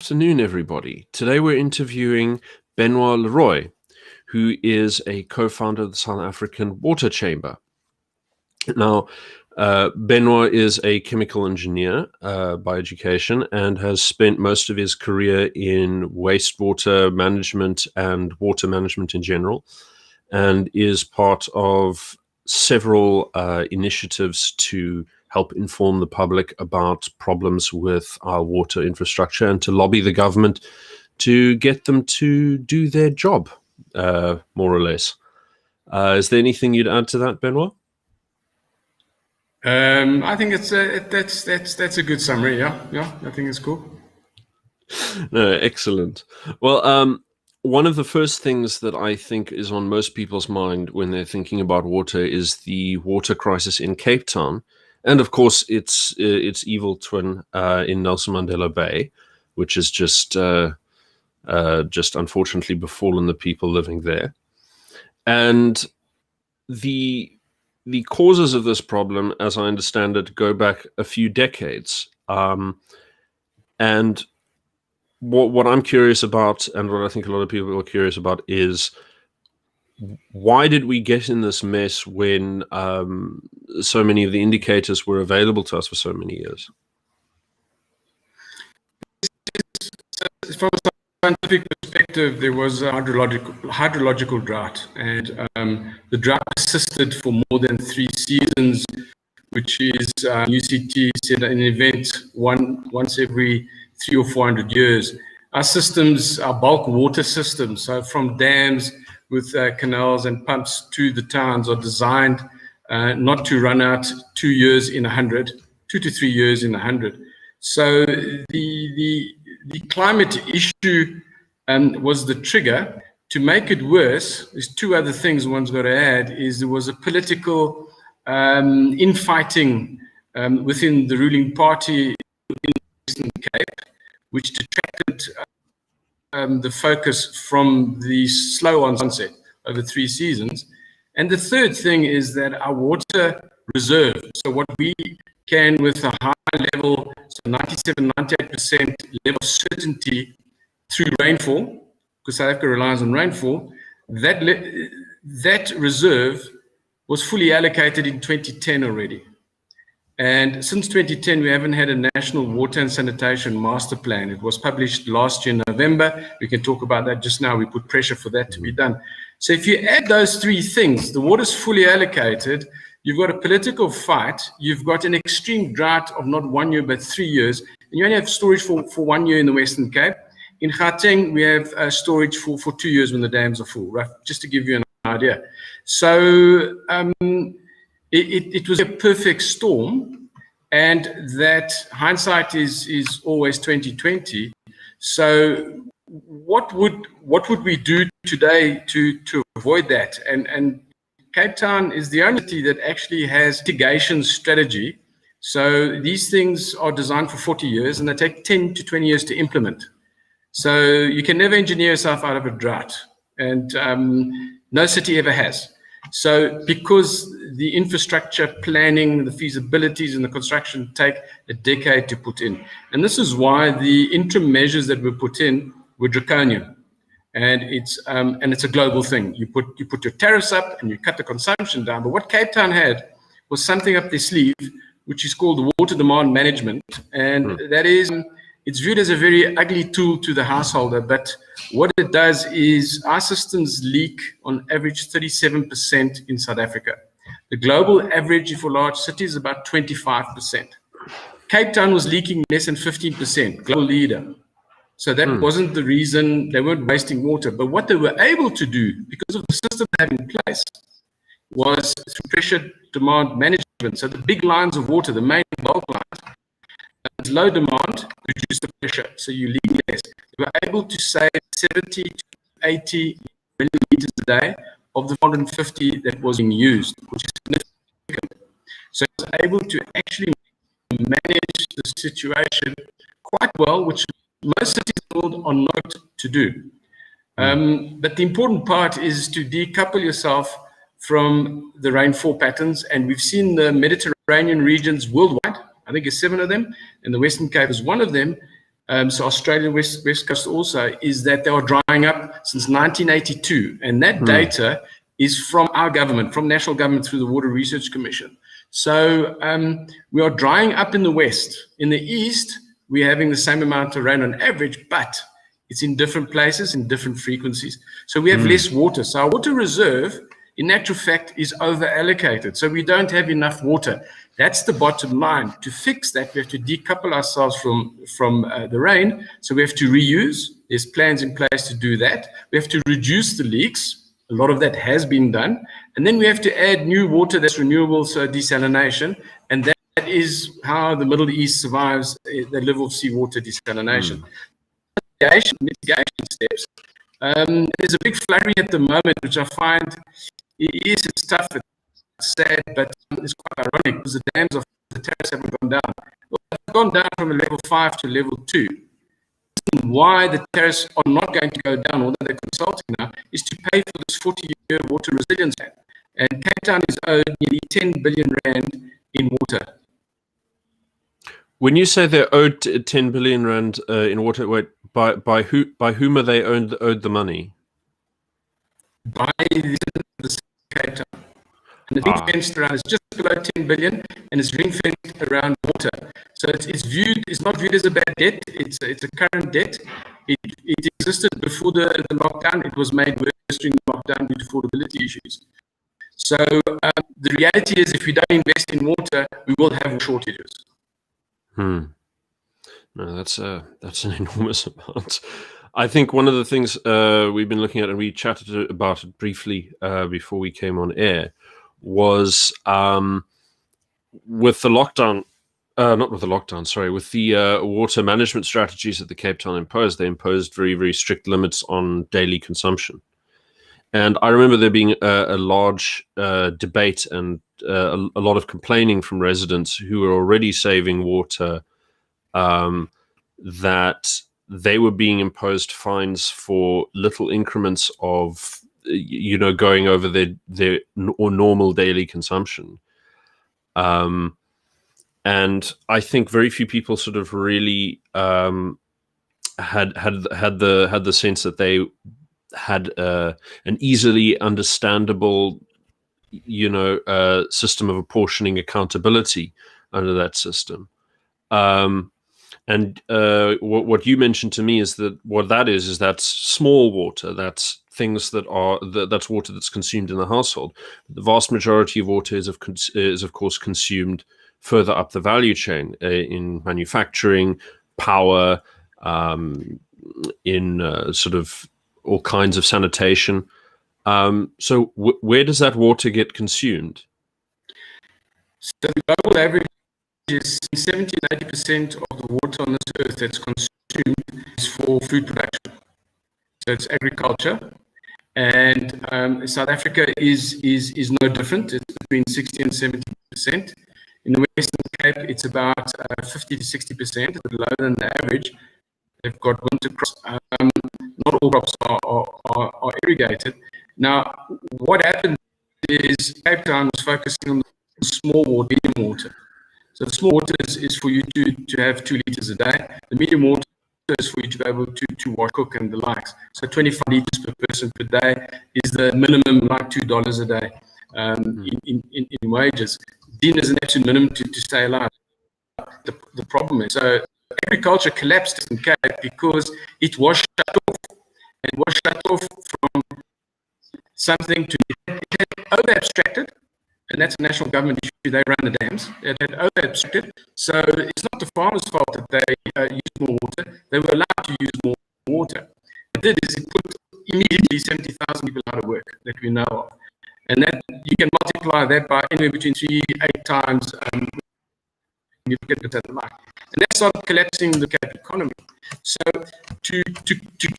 Afternoon, everybody. Today we're interviewing Benoit le Roy, who is a co-founder of the South African Water Chamber. Now, Benoit is a chemical engineer by education and has spent most of his career in wastewater management and water management in general, and is part of several initiatives to help inform the public about problems with our water infrastructure and to lobby the government to get them to do their job, more or less. Is there anything you'd add to that, Benoit? I think that's a good summary. Yeah, I think it's cool. No, excellent. Well, one of the first things that I think is on most people's mind when they're thinking about water is the water crisis in Cape Town, and of course its evil twin in Nelson Mandela Bay, which has just unfortunately befallen the people living there. And the causes of this problem, as I understand it, go back a few decades. And what I'm curious about, and what I think a lot of people are curious about, is why did we get in this mess when so many of the indicators were available to us for so many years? From a scientific perspective, there was a hydrological drought, and the drought persisted for more than 3 seasons, which is UCT said an event once every 300 or 400 years. Our systems, our bulk water systems, so from dams with canals and pumps to the towns, are designed not to run out 2 years in 100, 2 to 3 years in 100. So the climate issue was the trigger. To make it worse, there's 2 other things one's got to add. Is there was a political infighting within the ruling party in the Western Cape, which detracted the focus from the slow onset over 3 seasons. And the third thing is that our water reserve, so what we can with a high level, so 97, 98% level of certainty through rainfall, because South Africa relies on rainfall, that reserve was fully allocated in 2010 already. And since 2010, we haven't had a national water and sanitation master plan. It was published last year in November. We can talk about that just now. We put pressure for that to be done. So if you add those 3 things, the water's fully allocated, you've got a political fight, you've got an extreme drought of not 1 year, but 3 years, and you only have storage for 1 year in the Western Cape. In Gauteng, we have storage for 2 years when the dams are full, right? Just to give you an idea. So it was a perfect storm, and that hindsight is always 2020. So what would we do today to avoid that? And Cape Town is the only city that actually has mitigation strategy. So these things are designed for 40 years, and they take 10 to 20 years to implement. So you can never engineer yourself out of a drought, and no city ever has. So because the infrastructure planning, the feasibilities and the construction take a decade to put in. And this is why the interim measures that were put in were draconian. And it's a global thing. You put your tariffs up and you cut the consumption down. But what Cape Town had was something up their sleeve, which is called the water demand management. And that is, it's viewed as a very ugly tool to the householder, but what it does is our systems leak on average 37% in South Africa. The global average for large cities is about 25%. Cape Town was leaking less than 15%, global leader. So that wasn't the reason. They weren't wasting water. But what they were able to do, because of the system they had in place, was through pressure demand management. So the big lines of water, the main bulk lines, low demand, reduce the pressure, so you leak less. They were able to save 70 to 80 million liters a day of the 450 that was being used, which is significant. So it was able to actually manage the situation quite well, which most cities in the world are not to do. But the important part is to decouple yourself from the rainfall patterns, and we've seen the Mediterranean regions worldwide. I think there's 7 of them, and the Western Cape is one of them. So Australia West Coast also, is that they are drying up since 1982. And that data is from our government, from national government through the Water Research Commission. So we are drying up in the west. In the east, we're having the same amount of rain on average, but it's in different places, in different frequencies. So we have less water. So our water reserve, in actual fact, is over-allocated. So we don't have enough water. That's the bottom line. To fix that, we have to decouple ourselves from the rain. So we have to reuse. There's plans in place to do that. We have to reduce the leaks. A lot of that has been done. And then we have to add new water that's renewable, so desalination. And that is how the Middle East survives the level of seawater desalination. Mitigation steps. There's a big flurry at the moment, which I find it's tough, it's sad, but it's quite ironic because the dams of the terrace haven't gone down. Well, they've gone down from a level 5 to level 2. Why the terrace are not going to go down, although they're consulting now, is to pay for this 40-year water resilience plan. And Cape Town is owed nearly 10 billion rand in water. When you say they're owed 10 billion rand in water, wait, by whom are they owed the money? By the Cape Town. And the ring fenced around is just below 10 billion, and it's ring fenced around water. So it's not viewed as a bad debt. It's a current debt. It existed before the lockdown. It was made worse during the lockdown due to affordability issues. So the reality is, if we don't invest in water, we will have shortages. No, that's an enormous amount. I think one of the things we've been looking at, and we chatted about it briefly before we came on air, was with the lockdown, with the water management strategies that the Cape Town imposed. They imposed very, very strict limits on daily consumption. And I remember there being a large debate and a lot of complaining from residents who were already saving water, that they were being imposed fines for little increments of, going over their normal daily consumption. And I think very few people sort of really had the sense that they had an easily understandable, system of apportioning accountability under that system. And what you mentioned to me is that what that is that's small water. That's things that's water that's consumed in the household. The vast majority of water is of course consumed further up the value chain in manufacturing, power, in sort of all kinds of sanitation. So where does that water get consumed? So the global average is 70-80% of the water on this earth that's consumed is for food production. So it's agriculture. And South Africa is no different. It's between 60 and 70%. In the Western Cape, it's about 50 to 60%, lower than the average. They've got winter crops. Not all crops are irrigated. Now, what happened is Cape Town was focusing on the small water, medium water. So the small water is for you to have 2 liters a day. The medium water is for you to be able to wash, cook, and the likes. So 25 liters per person per day is the minimum, like $2 a day in wages. Deemed as an absolute minimum to stay alive. The problem is, so agriculture collapsed in Cape because it was shut off. It was shut off from something to it had over-abstracted, and that's a national government issue. They run the dams. It had over-abstracted. So it's not the farmers' fault that they used more water. They were allowed to use more water. What it did is it put immediately 70,000 people out of work that we know of. And that you can multiply that by anywhere between 3 to 8 times you look at the market. And that started collapsing the Cape economy. So to the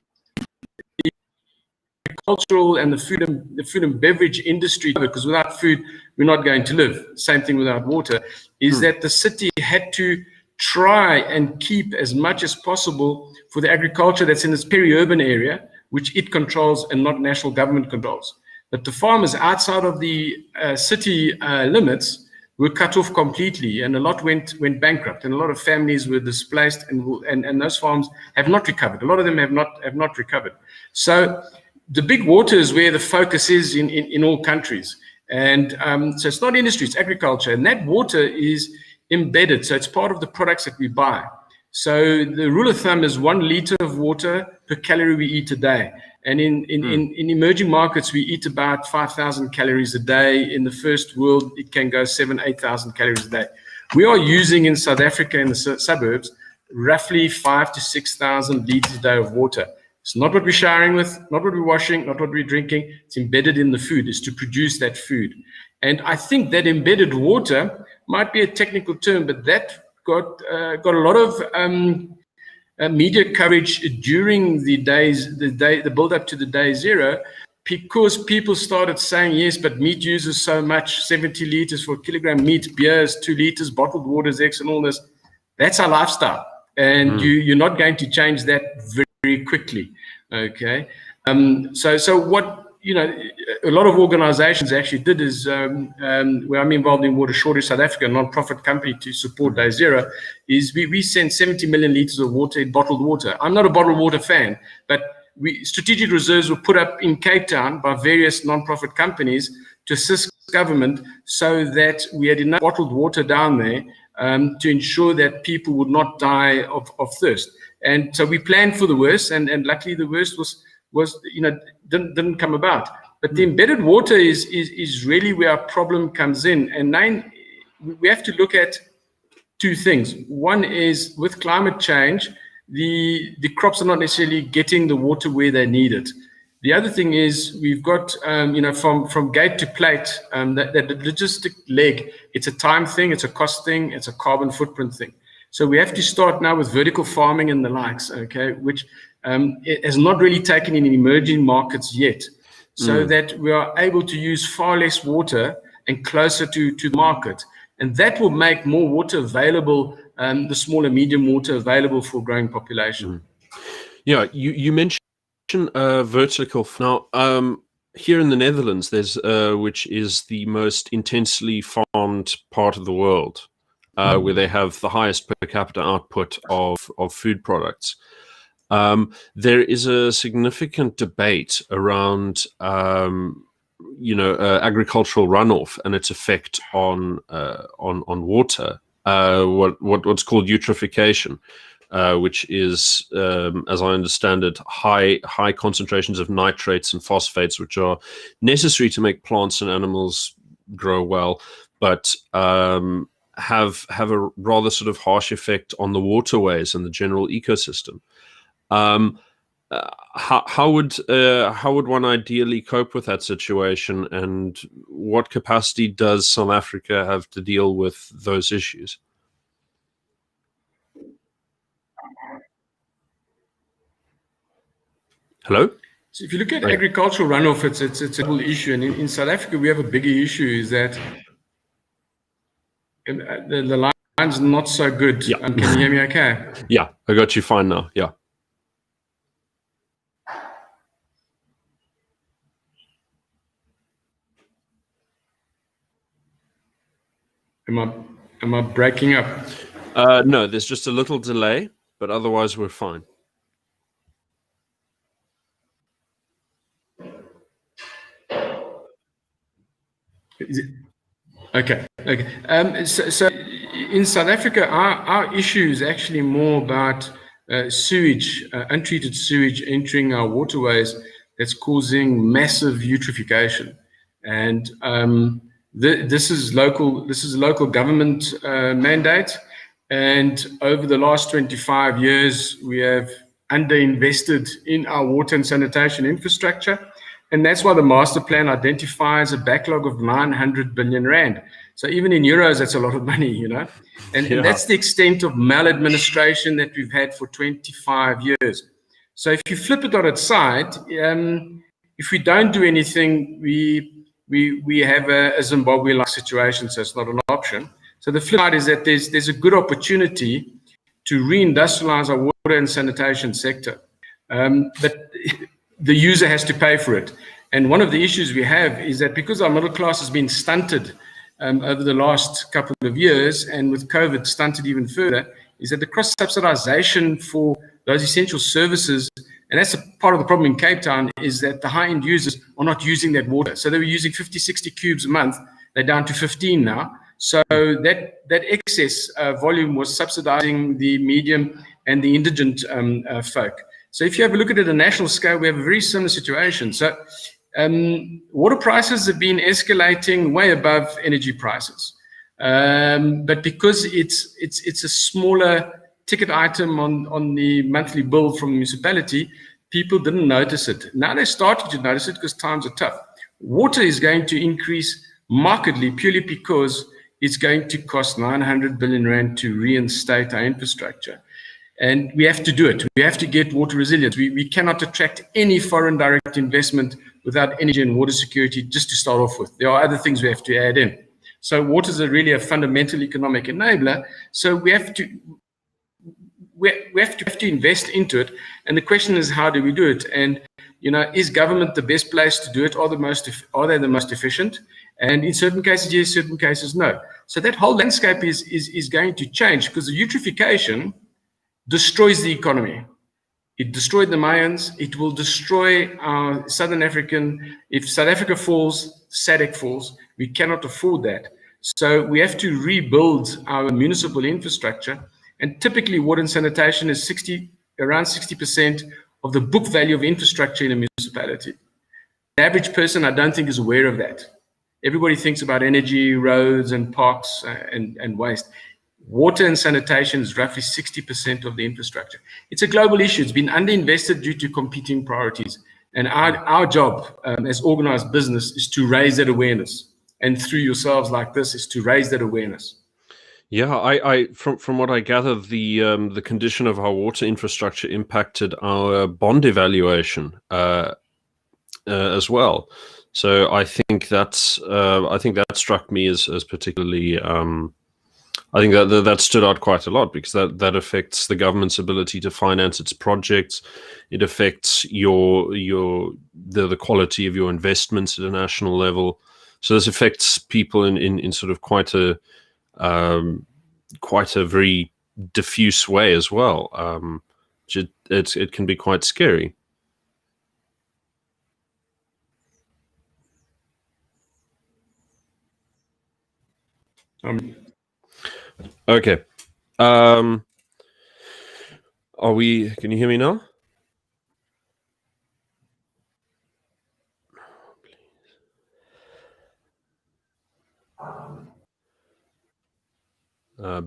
agricultural and the food and beverage industry, because without food we're not going to live. Same thing without water, is that the city had to try and keep as much as possible for the agriculture that's in this peri-urban area, which it controls and not national government controls. But the farmers outside of the city limits, were cut off completely, and a lot went bankrupt, and a lot of families were displaced, and those farms have not recovered. A lot of them have not recovered. So the big water is where the focus is in all countries, and so it's not industry, it's agriculture, and that water is embedded, so it's part of the products that we buy. So the rule of thumb is 1 liter of water per calorie we eat a day. And in emerging markets, we eat about 5,000 calories a day. In the first world, it can go 7,000, 8,000 calories a day. We are using in South Africa, in the suburbs, roughly 5,000 to 6,000 liters a day of water. It's not what we're showering with, not what we're washing, not what we're drinking. It's embedded in the food. It's to produce that food. And I think that embedded water might be a technical term, but that got a lot of media coverage during the build up to the day zero, because people started saying, yes, but meat uses so much, 70 liters for a kilogram meat, beer is 2 liters, bottled water is X, and all this. That's our lifestyle, and you're not going to change that very quickly. Okay, so what a lot of organizations actually did is, where I'm involved in Water Shortage South Africa, a non-profit company to support Day Zero, is we send 70 million liters of water in bottled water. I'm not a bottled water fan, but strategic reserves were put up in Cape Town by various non-profit companies to assist government, so that we had enough bottled water down there to ensure that people would not die of thirst. And so we planned for the worst, and luckily the worst was didn't come about. But the embedded water is really where our problem comes in. And we have to look at 2 things. One is, with climate change, the crops are not necessarily getting the water where they need it. The other thing is, we've got from gate to plate, that the logistic leg, it's a time thing, it's a cost thing, it's a carbon footprint thing. So we have to start now with vertical farming and the likes, okay, which it has not really taken in emerging markets yet, so that we are able to use far less water and closer to the market. And that will make more water available, the smaller, medium water available for growing population. Yeah, you mentioned vertical. Now, here in the Netherlands, there's which is the most intensely farmed part of the world, where they have the highest per capita output of food products. There is a significant debate around, agricultural runoff and its effect on water. What's called eutrophication, which is, as I understand it, high concentrations of nitrates and phosphates, which are necessary to make plants and animals grow well, but have a rather sort of harsh effect on the waterways and the general ecosystem. How would one ideally cope with that situation, and what capacity does South Africa have to deal with those issues? Hello? So if you look at agricultural runoff, it's a whole issue, and in South Africa we have a bigger issue, is that the line's not so good. Yeah. Can you hear me okay? Yeah, I got you fine now. Yeah. Am I breaking up? No, there's just a little delay, but otherwise we're fine. Okay. So in South Africa, our issue is actually more about sewage, untreated sewage entering our waterways that's causing massive eutrophication. And this is a local government mandate. And over the last 25 years, we have underinvested in our water and sanitation infrastructure. And that's why the master plan identifies a backlog of 900 billion rand. So even in euros, that's a lot of money, and that's the extent of maladministration that we've had for 25 years. So if you flip it on its side, if we don't do anything, we have a Zimbabwe-like situation, so it's not an option. So the flip side is that there's a good opportunity to reindustrialize our water and sanitation sector. But the user has to pay for it. And one of the issues we have is that because our middle class has been stunted over the last couple of years, and with COVID stunted even further, is that the cross-subsidization for those essential services, and that's a part of the problem in Cape Town, is that the high-end users are not using that water. So they were using 50, 60 cubes a month. They're down to 15 now. So that excess volume was subsidizing the medium and the indigent folk. So if you have a look at it at a national scale, we have a very similar situation. So water prices have been escalating way above energy prices. But because it's a smaller ticket item on the monthly bill from the municipality, people didn't notice it. Now they're starting to notice it because times are tough. Water is going to increase markedly purely because it's going to cost 900 billion rand to reinstate our infrastructure. And we have to do it. We have to get water resilience. We cannot attract any foreign direct investment without energy and water security, just to start off with. There are other things we have to add in. So water is really a fundamental economic enabler. So we have to invest into it. And the question is, how do we do it? And is government the best place to do it? Are they the most efficient? And in certain cases, yes, certain cases, no. So that whole landscape is going to change, because the eutrophication destroys the economy. It destroyed the Mayans. It will destroy our Southern African. If South Africa falls, SADC falls. We cannot afford that. So we have to rebuild our municipal infrastructure. And typically, water and sanitation is around 60% of the book value of infrastructure in a municipality. The average person, I don't think, is aware of that. Everybody thinks about energy, roads, and parks and waste. Water and sanitation is roughly 60% of the infrastructure. It's a global issue. It's been underinvested due to competing priorities. And our job as organized business is to raise that awareness. And through yourselves like this is to raise that awareness. Yeah, I from what I gather, the condition of our water infrastructure impacted our bond evaluation as well. So I think that struck me as particularly. I think that stood out quite a lot, because that affects the government's ability to finance its projects. It affects the quality of your investments at a national level. So this affects people in sort of quite a very diffuse way as well. It can be quite scary. Okay. Can you hear me now?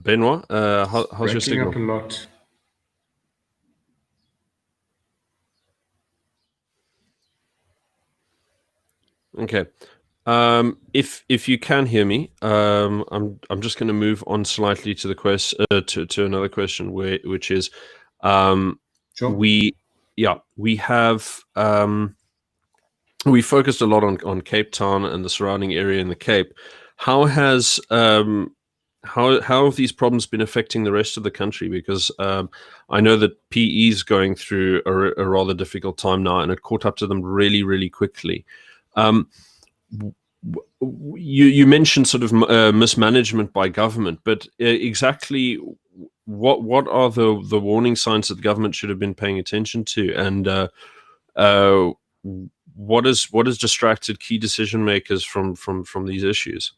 Benoit, how's your signal? Up a lot. Okay. If you can hear me, I'm just going to move on slightly to the to another question, which is, Sure. we have we focused a lot on Cape Town and the surrounding area in the Cape. How has how have these problems been affecting the rest of the country? Because I know that PE is going through a rather difficult time now, and it caught up to them really, really quickly. You mentioned sort of mismanagement by government, but exactly what are the warning signs that the government should have been paying attention to, and what has distracted key decision makers from these issues?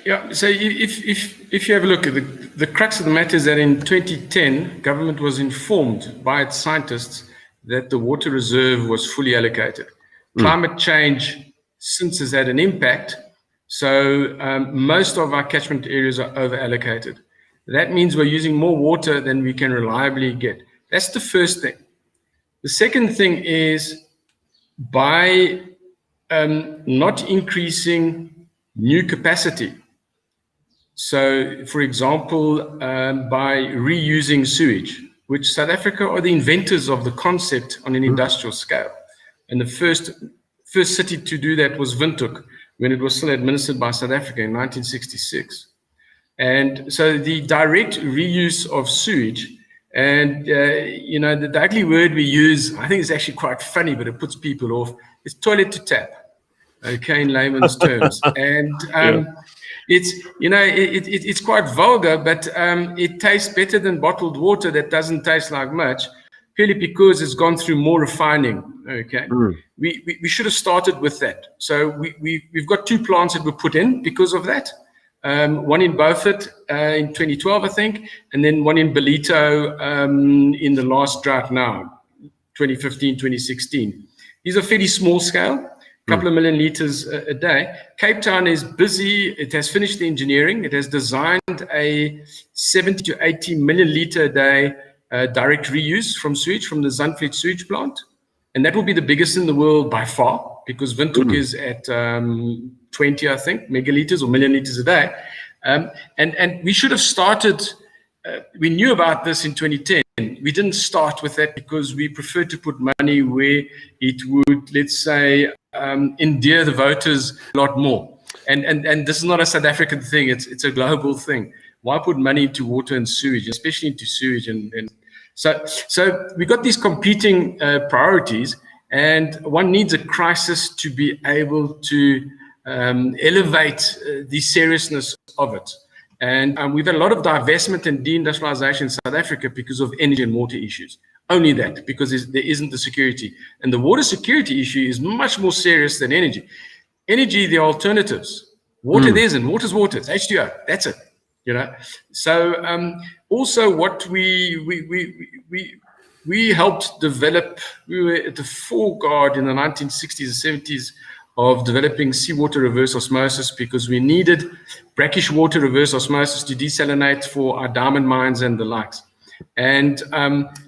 Yeah, so if you have a look at the crux of the matter is that in 2010, government was informed by its scientists that the water reserve was fully allocated. Climate change since has had an impact, so most of our catchment areas are over allocated. That means we're using more water than we can reliably get. That's the first thing. The second thing is, by not increasing new capacity. So, for example, by reusing sewage, which South Africa are the inventors of the concept on an industrial scale. And the first city to do that was Windhoek, when it was still administered by South Africa in 1966. And so the direct reuse of sewage, and the ugly word we use, I think it's actually quite funny, but it puts people off, is toilet to tap. okay, in layman's terms. And it's, it's quite vulgar, but it tastes better than bottled water that doesn't taste like much, purely because it's gone through more refining. Okay, we should have started with that. So we've got 2 plants that were put in because of that. One in Beaufort in 2012, I think, and then one in Belito in the last drought now, 2015, 2016. These are fairly small scale, a couple of million liters a day. Cape Town is busy. It has finished the engineering. It has designed a 70 to 80 million liter a day direct reuse from sewage, from the Zandvliet sewage plant. And that will be the biggest in the world by far, because Windhoek is at 20, I think, megaliters or million liters a day. And we should have started, we knew about this in 2010. We didn't start with that because we preferred to put money where it would, let's say, endear the voters a lot more. And this is not a South African thing, it's a global thing. Why put money into water and sewage, especially into sewage? And so we got these competing priorities, and one needs a crisis to be able to elevate the seriousness of it. And we've had a lot of divestment and deindustrialization in South Africa because of energy and water issues. Only that, because there isn't the security. And the water security issue is much more serious than energy. Energy, the alternatives. Water, there isn't. Water's water. It's H2O. That's it. So also what we helped develop, we were at the forguard in the 1960s and 70s of developing seawater reverse osmosis, because we needed brackish water reverse osmosis to desalinate for our diamond mines and the likes. And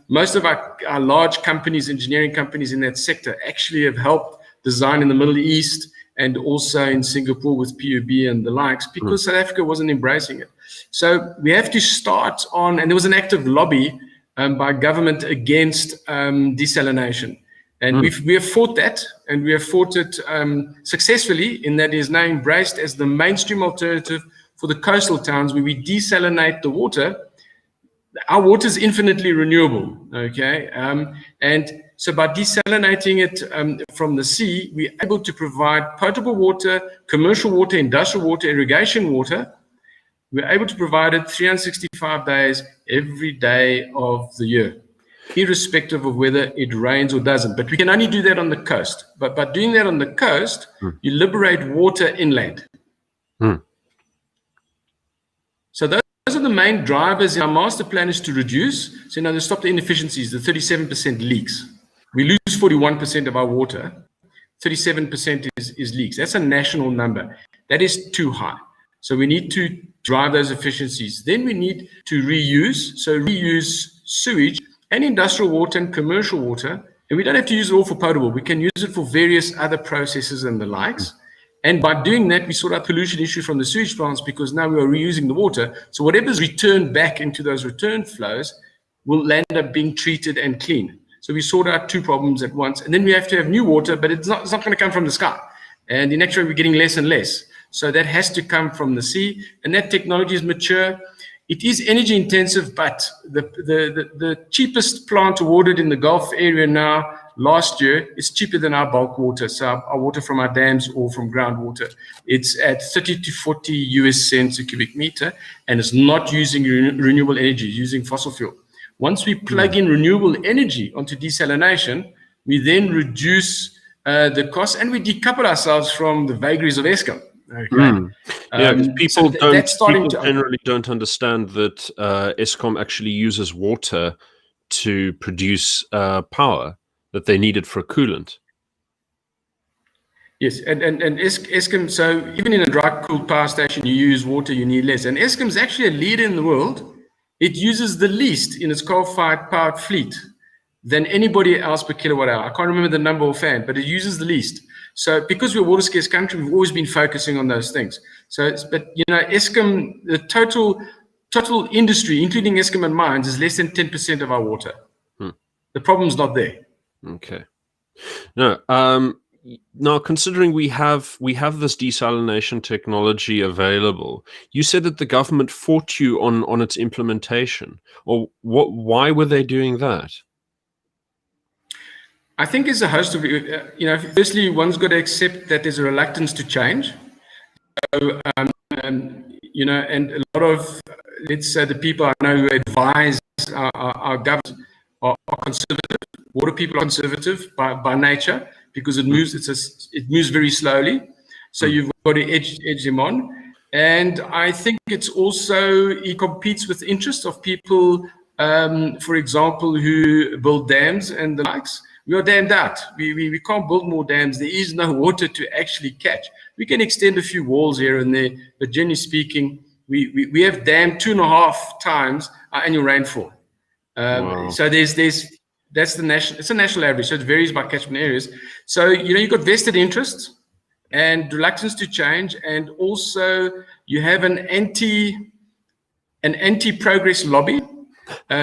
most of our large companies, engineering companies in that sector, actually have helped design in the Middle East and also in Singapore with PUB and the likes, because South Africa wasn't embracing it. So we have to start on, and there was an active lobby by government against desalination. And we have fought that, and we have fought it successfully, in that it is now embraced as the mainstream alternative for the coastal towns where we desalinate the water. Our water is infinitely renewable, okay? And so by desalinating it from the sea, we're able to provide potable water, commercial water, industrial water, irrigation water. We're able to provide it 365 days, every day of the year, irrespective of whether it rains or doesn't. But we can only do that on the coast. But by doing that on the coast, you liberate water inland. So those are the main drivers in our master plan, is to reduce. So now to stop the inefficiencies, the 37% leaks. We lose 41% of our water. 37% is leaks. That's a national number. That is too high. So we need to drive those efficiencies. Then we need to reuse. So reuse sewage and industrial water and commercial water. And we don't have to use it all for potable. We can use it for various other processes and the likes. And by doing that, we sort out pollution issue from the sewage plants, because now we are reusing the water. So whatever's returned back into those return flows will end up being treated and clean. So we sort out 2 problems at once. And then we have to have new water, but it's not going to come from the sky. And in actual, we're getting less and less. So that has to come from the sea, and that technology is mature. It is energy intensive, but the cheapest plant awarded in the Gulf area now, last year, is cheaper than our bulk water. So our water from our dams or from groundwater, it's at 30 to 40 US cents a cubic meter, and it's not using renewable energy, using fossil fuel. Once we plug in renewable energy onto desalination, we then reduce the cost, and we decouple ourselves from the vagaries of Eskom. Okay. Yeah, because people generally don't understand that Eskom actually uses water to produce power that they needed for a coolant. Yes, and Eskom, so even in a dry cooled power station, you use water, you need less. And Eskom is actually a leader in the world. It uses the least in its coal-fired powered fleet than anybody else per kilowatt hour. I can't remember the number offhand, but it uses the least. So because we're a water scarce country, we've always been focusing on those things. So, but Eskom, the total industry, including Eskom and mines, is less than 10% of our water. The problem's not there. Okay. No. Now, considering we have this desalination technology available, you said that the government fought you on its implementation. Or why were they doing that? I think it's a host of, firstly, one's got to accept that there's a reluctance to change. So, and a lot of, let's say, the people I know who advise our government are conservative. Water people are conservative by nature because it moves. It moves very slowly. So you've got to edge them on. And I think it's also, it competes with the interests of people, for example, who build dams and the likes. We are dammed out. We can't build more dams. There is no water to actually catch. We can extend a few walls here and there, but generally speaking, we have dammed 2.5 times our annual rainfall. Wow. So that's the national. It's a national average, so it varies by catchment areas. So you've got vested interests and reluctance to change, and also you have an anti-progress lobby.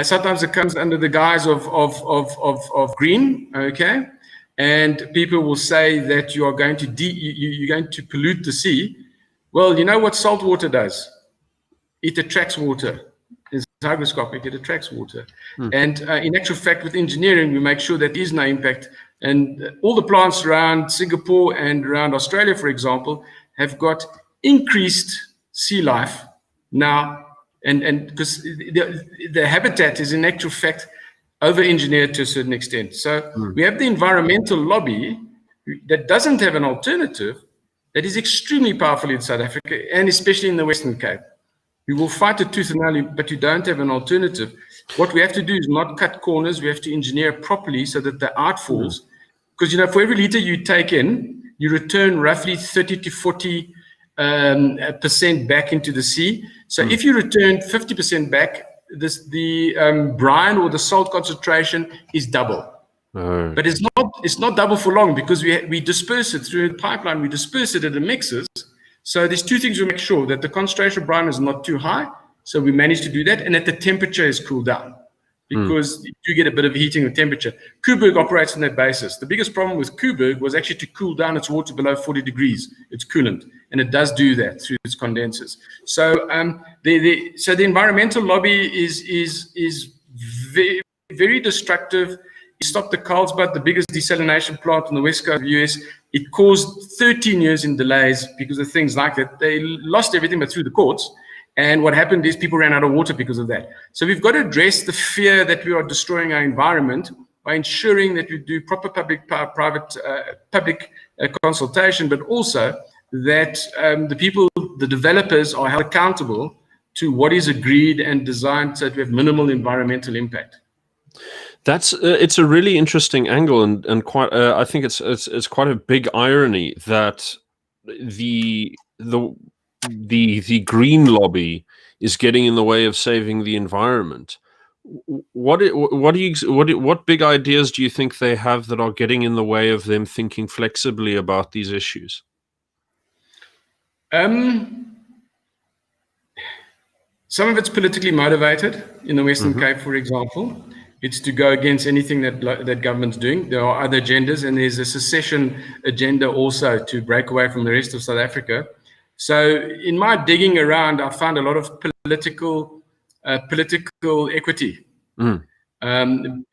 Sometimes it comes under the guise of green, okay, and people will say that you are going to you're going to pollute the sea. Well, you know what salt water does? It attracts water. It's hygroscopic, it attracts water. And in actual fact, with engineering, we make sure that there is no impact. And all the plants around Singapore and around Australia, for example, have got increased sea life now. And because the habitat is in actual fact over-engineered to a certain extent. So we have the environmental lobby that doesn't have an alternative that is extremely powerful in South Africa, and especially in the Western Cape. We will fight it tooth and nail, but you don't have an alternative. What we have to do is not cut corners. We have to engineer properly so that the outfalls, because for every liter you take in, you return roughly 30 to 40% back into the sea. So if you return 50% back, the brine or the salt concentration is double. But it's not double for long, because we disperse it through the pipeline. We disperse it in the mixes. So there's two things we make sure: that the concentration of brine is not too high, so we manage to do that, and that the temperature is cooled down, because you do get a bit of heating of temperature. Koeberg operates on that basis. The biggest problem with Koeberg was actually to cool down its water below 40 degrees. It's coolant, and it does do that through its condensers. So the environmental lobby is very, very destructive. You stopped the Carlsbad, the biggest desalination plant on the west coast of the US. It caused 13 years in delays because of things like that. They lost everything but through the courts. And what happened is people ran out of water because of that. So we've got to address the fear that we are destroying our environment by ensuring that we do proper public consultation, but also that the developers are held accountable to what is agreed and designed so that we have minimal environmental impact. That's it's a really interesting angle, and quite I think it's quite a big irony that the green lobby is getting in the way of saving the environment. What big ideas do you think they have that are getting in the way of them thinking flexibly about these issues? Some of it's politically motivated in the Western Cape, for example. It's to go against anything that government's doing. There are other agendas, and there's a secession agenda also to break away from the rest of South Africa. So in my digging around, I found a lot of political equity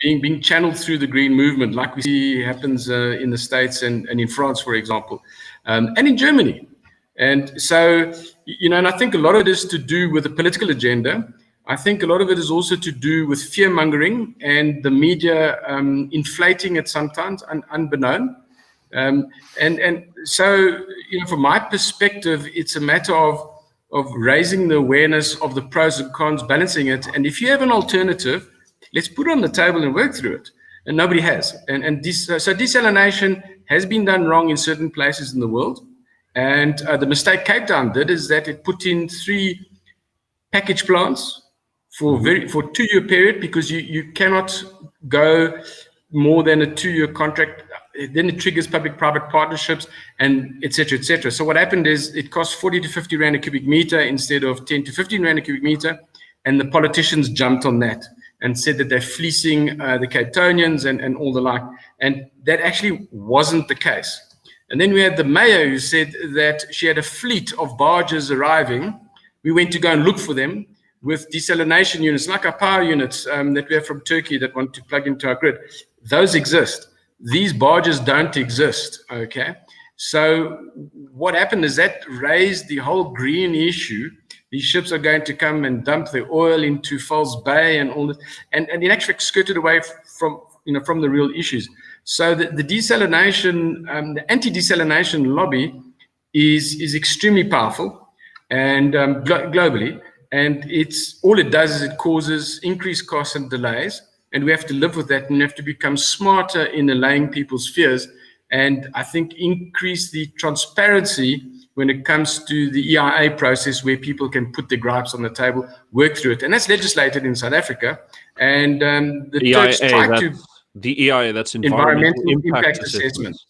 being channeled through the green movement, like we see happens in the States and in France, for example, and in Germany. And so, and I think a lot of it is to do with the political agenda. I think a lot of it is also to do with fear-mongering and the media inflating it sometimes unbeknown. And so, from my perspective, it's a matter of raising the awareness of the pros and cons, balancing it. And if you have an alternative, let's put it on the table and work through it. And nobody has. So desalination has been done wrong in certain places in the world. And the mistake Cape Town did is that it put in 3 package plants for 2-year period, because you cannot go more than a 2-year contract. Then it triggers public-private partnerships, and et cetera, et cetera. So what happened is it cost 40 to 50 Rand a cubic meter instead of 10 to 15 Rand a cubic meter. And the politicians jumped on that and said that they're fleecing the Cape Townians and all the like. And that actually wasn't the case. And then we had the mayor who said that she had a fleet of barges arriving. We went to go and look for them with desalination units, like our power units that we have from Turkey that want to plug into our grid. Those exist. these barges don't exist, okay? So what happened is that raised the whole green issue. These ships are going to come and dump their oil into False Bay and all that, and in actual fact skirted away from, from the real issues. So the desalination, the anti-desalination lobby is extremely powerful, and globally, and all it does is it causes increased costs and delays, and we have to live with that, and we have to become smarter in allaying people's fears, and I think increase the transparency when it comes to the EIA process, where people can put their gripes on the table, work through it, and that's legislated in South Africa. And the Turks try to the EIA, that's environmental impact assessments.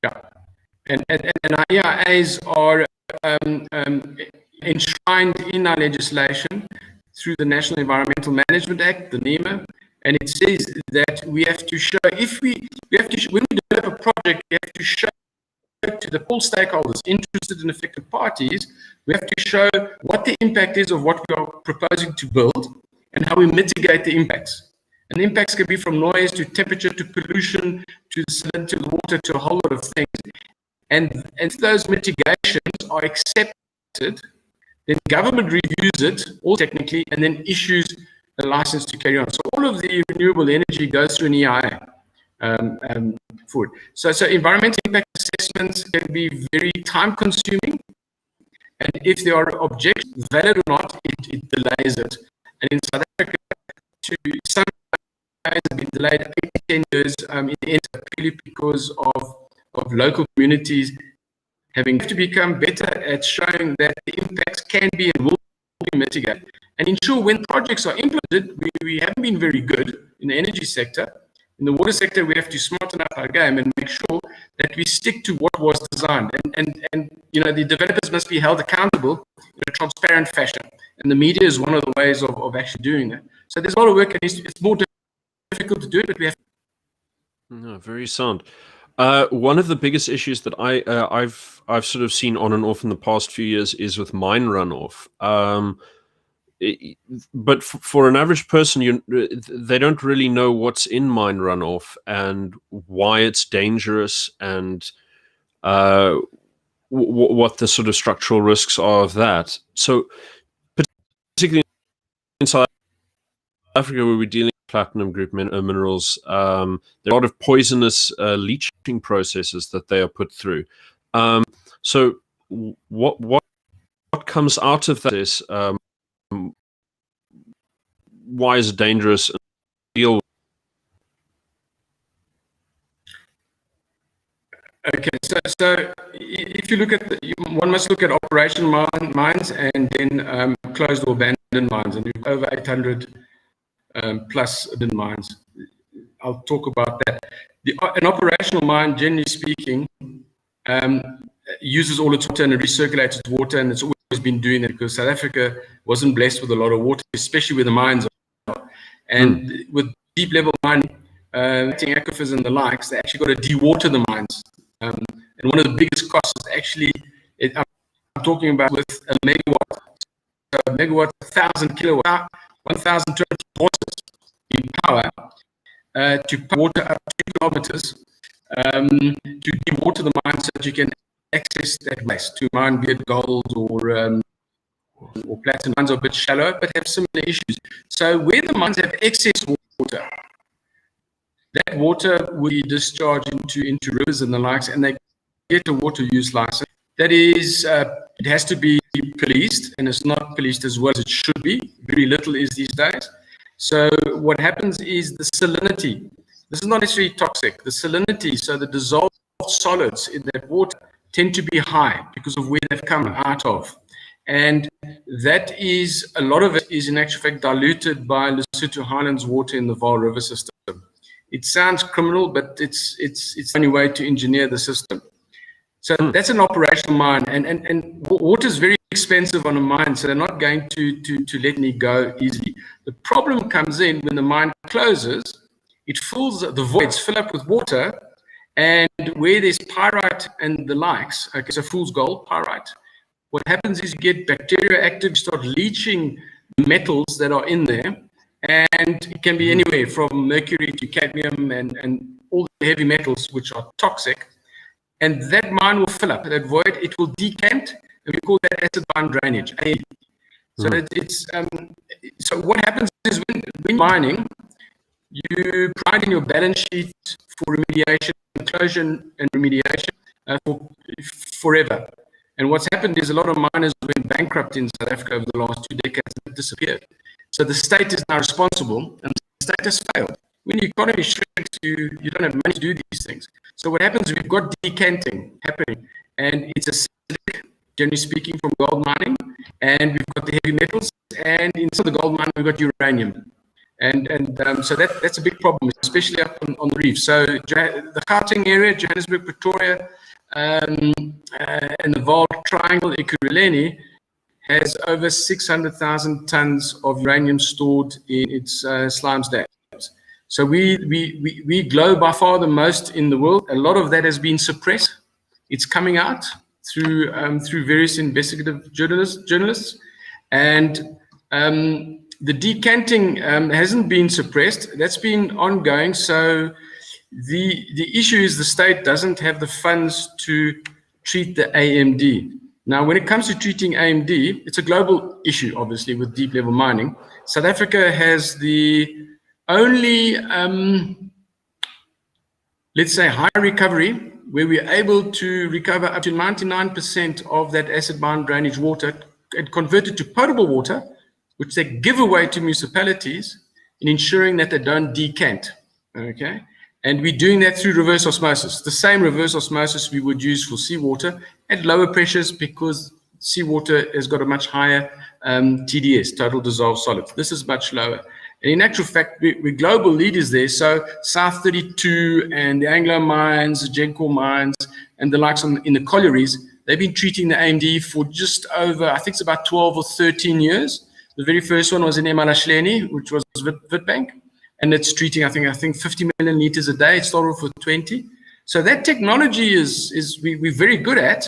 Yeah, and our EIAs are enshrined in our legislation through the National Environmental Management Act, the NEMA, and it says that we have to show, when we develop a project, we have to show to the all stakeholders, interested and affected parties, we have to show what the impact is of what we are proposing to build and how we mitigate the impacts. And the impacts can be from noise to temperature to pollution to the salinity of the water to a whole lot of things. And if those mitigations are accepted, then government reviews it, all technically, and then issues a license to carry on. So all of the renewable energy goes through an EIA for it. So environmental impact assessments can be very time consuming, and if there are objections, valid or not, it delays it. And in South Africa, some have been delayed 8 to 10 years in the end, purely because of local communities having to become better at showing that the impacts can be and will be mitigated. And ensure when projects are implemented, we haven't been very good in the energy sector. In the water sector, we have to smarten up our game and make sure that we stick to what was designed. And the developers must be held accountable in a transparent fashion. And the media is one of the ways of actually doing that. So there's a lot of work, and it's more difficult to do it, but we have. No, very sound. One of the biggest issues that I've sort of seen on and off in the past few years is with mine runoff. But for an average person, they don't really know what's in mine runoff and why it's dangerous, and what the sort of structural risks are of that. So, particularly in South Africa, where we're dealing with platinum group minerals, there are a lot of poisonous leaching processes that they are put through. So, what comes out of this? Why is it dangerous? Deal. Okay, so if you look at one must look at operational mines and then closed or abandoned mines, and we've over 800 plus abandoned mines. I'll talk about that. An operational mine, generally speaking, uses all its water and it recirculates its water, and it's always been doing that because South Africa wasn't blessed with a lot of water, especially where the mines are. And with deep level mining, aquifers and the likes, they actually got to dewater the mines. And one of the biggest costs is actually, I'm talking about with a megawatt. So a megawatt, 1,000 kilowatt, 1,200 horses in power to pump water up 2 kilometers to dewater the mine so that you can access that waste to mine, be it gold or platinum. Mines are a bit shallow but have similar issues. So where the mines have excess water, that water will be discharged into rivers and the likes, and they get a water use license. That is, it has to be policed, and it's not policed as well as it should be. Very little is these days. So what happens is the salinity. This is not necessarily toxic. The salinity, so the dissolved solids in that water tend to be high because of where they've come out of. And that is, a lot of it is in actual fact diluted by Lesotho Highlands water in the Vaal River system. It sounds criminal, but it's the only way to engineer the system. So that's an operational mine, and water is very expensive on a mine, so they're not going to let me go easily. The problem comes in when the mine closes, it fills, the voids fill up with water, and where there's pyrite and the likes, okay, so fool's gold, pyrite, what happens is you get bacteria active, you start leaching metals that are in there, And it can be anywhere from mercury to cadmium and all the heavy metals which are toxic. And that mine will fill up, that void, it will decant, and we call that acid mine drainage, AD. So so what happens is when mining, you provide in your balance sheet for remediation, closure and remediation for forever. And what's happened is a lot of miners went bankrupt in South Africa over the last 2 decades and disappeared. So the state is now responsible, and the state has failed. When the economy shrinks, you don't have money to do these things. So what happens, we've got decanting happening, and it's acidic, generally speaking, from gold mining, and we've got the heavy metals, and inside the gold mine, we've got uranium. So that's a big problem, especially up on the reef. So the Gauteng area, Johannesburg, Pretoria, and the Vaal Triangle, Ekurhuleni, has over 600,000 tons of uranium stored in its slimes dams. So we glow by far the most in the world. A lot of that has been suppressed. It's coming out through various investigative journalists, and the decanting hasn't been suppressed. That's been ongoing. So the issue is the state doesn't have the funds to treat the AMD. Now, when it comes to treating AMD, it's a global issue, obviously, with deep level mining. South Africa has the only, let's say, high recovery, where we're able to recover up to 99% of that acid mine drainage water and convert it to potable water, which they give away to municipalities in ensuring that they don't decant, okay? And we're doing that through reverse osmosis, the same reverse osmosis we would use for seawater at lower pressures, because seawater has got a much higher TDS, total dissolved solids. This is much lower. And in actual fact, we're global leaders there. So South 32 and the Anglo mines, the Gencor mines, and the likes in the collieries, they've been treating the AMD for just over, I think it's about 12 or 13 years. The very first one was in Emalahleni, which was Witbank. And it's treating, I think 50 million liters a day. It started off with 20. So that technology we're very good at.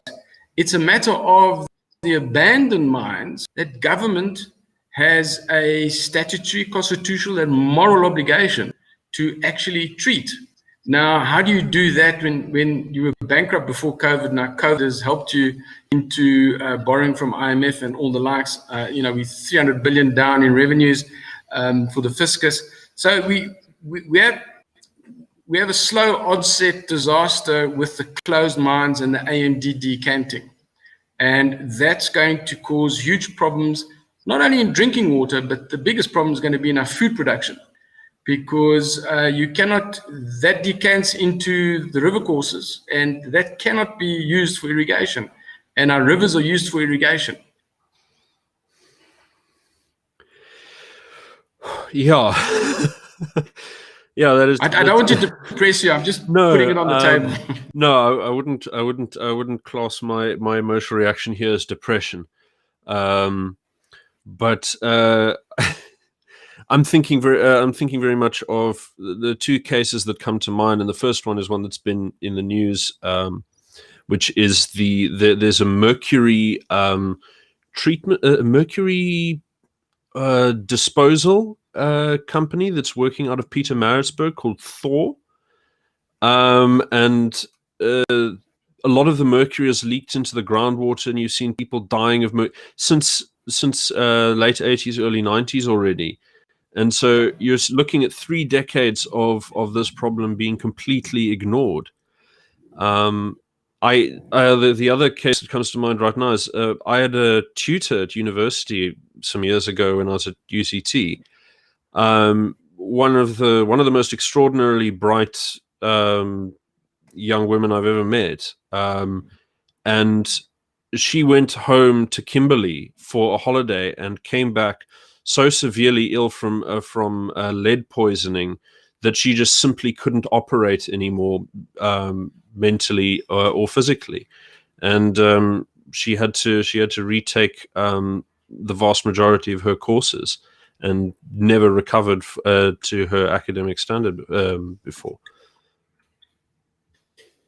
It's a matter of the abandoned mines that government has a statutory, constitutional, and moral obligation to actually treat. Now, how do you do that when you were bankrupt before COVID? Now, COVID has helped you into borrowing from IMF and all the likes. We're 300 billion down in revenues for the fiscus. So we have a slow onset disaster with the closed mines and the AMD decanting. And that's going to cause huge problems, not only in drinking water, but the biggest problem is going to be in our food production, because that decants into the river courses, and that cannot be used for irrigation. And our rivers are used for irrigation. Yeah. Yeah, that is. I don't want to depress you. I'm just putting it on the table. No, I wouldn't class my emotional reaction here as depression. But I'm thinking very much of the two cases that come to mind, and the first one is one that's been in the news, which is there's a mercury treatment, mercury disposal company that's working out of Pietermaritzburg called Thor, and a lot of the mercury has leaked into the groundwater, and you've seen people dying of since late 80s, early 90s already. And so you're looking at 3 decades of this problem being completely ignored. The other case that comes to mind right now is I had a tutor at university some years ago when I was at UCT. One of the most extraordinarily bright young women I've ever met, and she went home to Kimberley for a holiday and came back so severely ill from lead poisoning that she just simply couldn't operate anymore, mentally or physically, and she had to retake the vast majority of her courses and never recovered to her academic standard before.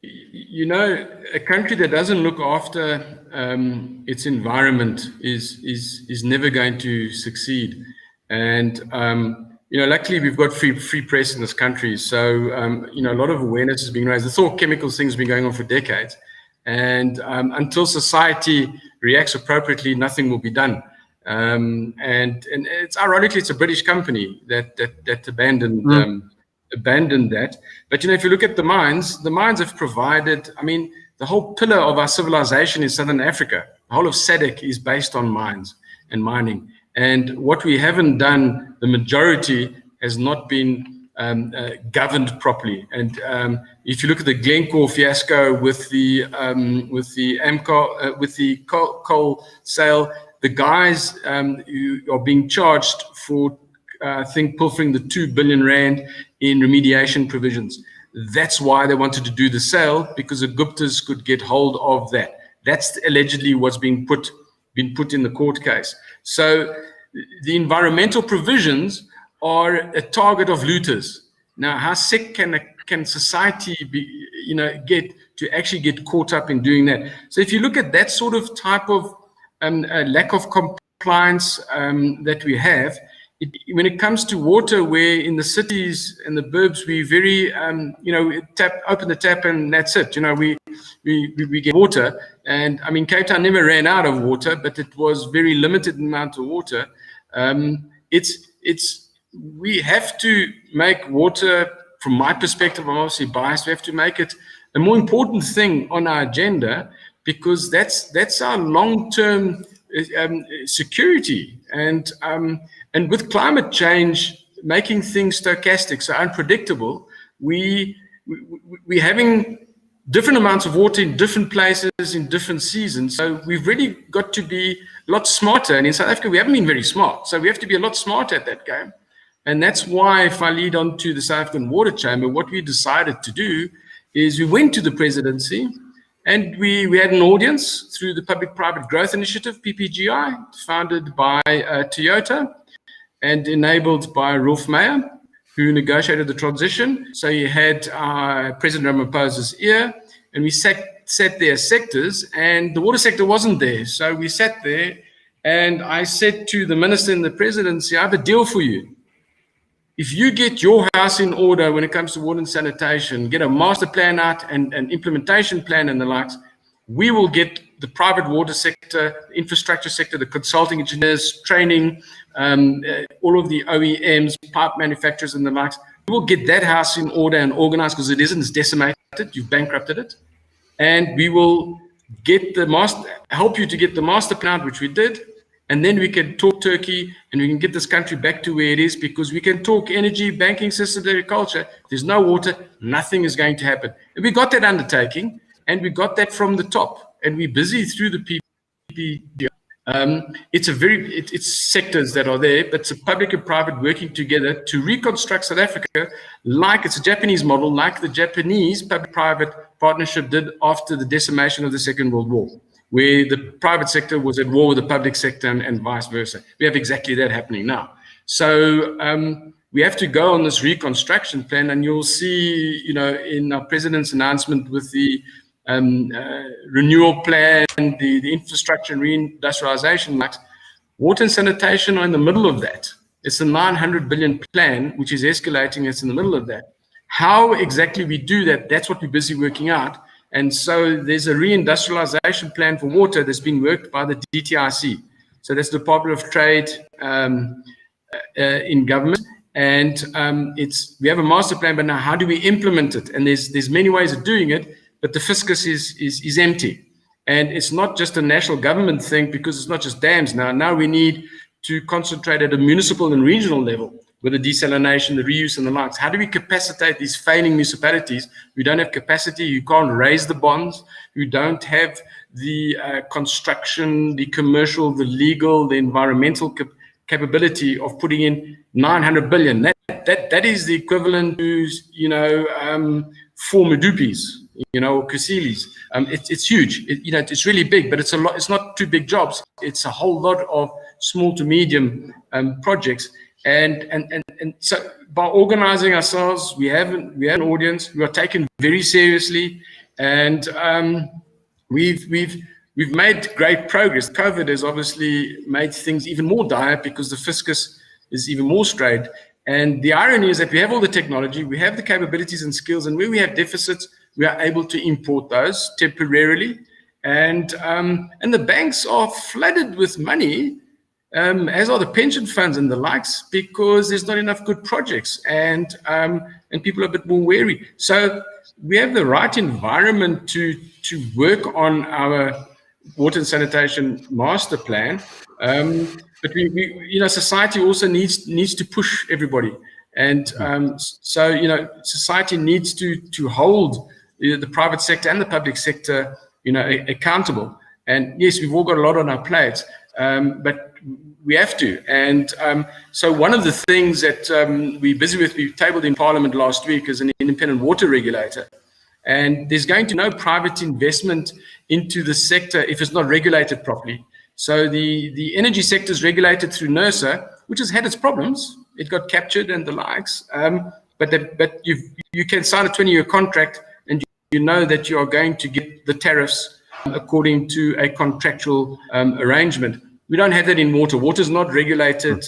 A country that doesn't look after its environment is never going to succeed. And luckily we've got free press in this country. So, a lot of awareness is being raised. The thought chemicals thing has been going on for decades. And until society reacts appropriately, nothing will be done. And it's ironically, it's a British company that abandoned that. But, if you look at the mines have provided, the whole pillar of our civilization in Southern Africa, the whole of SADC is based on mines and mining. And what we haven't done, the majority has not been governed properly. And if you look at the Glencore fiasco with the AMCO, with the coal sale, the guys who are being charged for, I think, pilfering the 2 billion rand in remediation provisions. That's why they wanted to do the sale, because the Guptas could get hold of that. That's allegedly what's been put in the court case. So the environmental provisions are a target of looters. Now, how sick can society be, get to actually get caught up in doing that? So if you look at that sort of type of lack of compliance that we have, when it comes to water, where in the cities and the burbs we very open the tap and that's it. We get water, and Cape Town never ran out of water, but it was very limited amount of water. We have to make water, from my perspective, I'm obviously biased, we have to make it a more important thing on our agenda, because that's our long-term security. And with climate change making things stochastic, so unpredictable, we're having different amounts of water in different places in different seasons. So we've really got to be a lot smarter. And in South Africa, we haven't been very smart. So we have to be a lot smarter at that game. And that's why, if I lead on to the South African Water Chamber, what we decided to do is we went to the presidency and we had an audience through the Public-Private Growth Initiative, PPGI, founded by Toyota and enabled by Rolf Meyer, who negotiated the transition. So you had President Ramaphosa's ear, and we sat there as sectors, and the water sector wasn't there. So we sat there, and I said to the minister in the presidency, I have a deal for you. If you get your house in order when it comes to water and sanitation, get a master plan out and an implementation plan and the likes, we will get the private water sector, infrastructure sector, the consulting engineers, training, all of the OEMs, pipe manufacturers and the likes. We will get that house in order and organized, because it isn't, it's decimated, you've bankrupted it. And we will get help you to get the master plan, which we did. And then we can talk Turkey, and we can get this country back to where it is, because we can talk energy, banking system, agriculture. There's no water, nothing is going to happen. And we got that undertaking, and we got that from the top, and we're busy through the PPG. It's sectors that are there, but it's a public and private working together to reconstruct South Africa, like it's a Japanese model, like the Japanese public-private partnership did after the decimation of the Second World War, where the private sector was at war with the public sector and vice versa. We have exactly that happening now. So we have to go on this reconstruction plan, and you'll see, in our president's announcement with the renewal plan, the infrastructure and reindustrialization, water and sanitation are in the middle of that. It's a 900 billion plan, which is escalating. It's in the middle of that. How exactly we do that, that's what we're busy working out. And so there's a reindustrialization plan for water that's being worked by the DTIC. So that's the Department of Trade in government. And we have a master plan, but now how do we implement it? And there's many ways of doing it, but the fiscus is empty. And it's not just a national government thing, because it's not just dams now. Now we need to concentrate at a municipal and regional level with the desalination, the reuse and the likes. How do we capacitate these failing municipalities who don't have capacity, who can't raise the bonds, who don't have the construction, the commercial, the legal, the environmental capability of putting in 900 billion? That is the equivalent to, 4 Medupis, Kusilis. It's huge. It's really big, but it's a lot. It's not two big jobs. It's a whole lot of small to medium projects. And so by organizing ourselves, we have an audience. We are taken very seriously, and we've made great progress. COVID has obviously made things even more dire, because the fiscus is even more strained. And the irony is that we have all the technology, we have the capabilities and skills, and where we have deficits, we are able to import those temporarily. And the banks are flooded with money, as are the pension funds and the likes, because there's not enough good projects, and people are a bit more wary. So we have the right environment to work on our water and sanitation master plan. But we society also needs to push everybody, and so society needs to hold the private sector and the public sector accountable. And yes, we've all got a lot on our plates, but we have to. And so one of the things that we're busy with, we tabled in Parliament last week, is an independent water regulator. And there's going to be no private investment into the sector if it's not regulated properly. So the energy sector is regulated through NERSA, which has had its problems. It got captured and the likes. But you can sign a 20-year contract, and you know that you are going to get the tariffs according to a contractual arrangement. We don't have that in water. Water is not regulated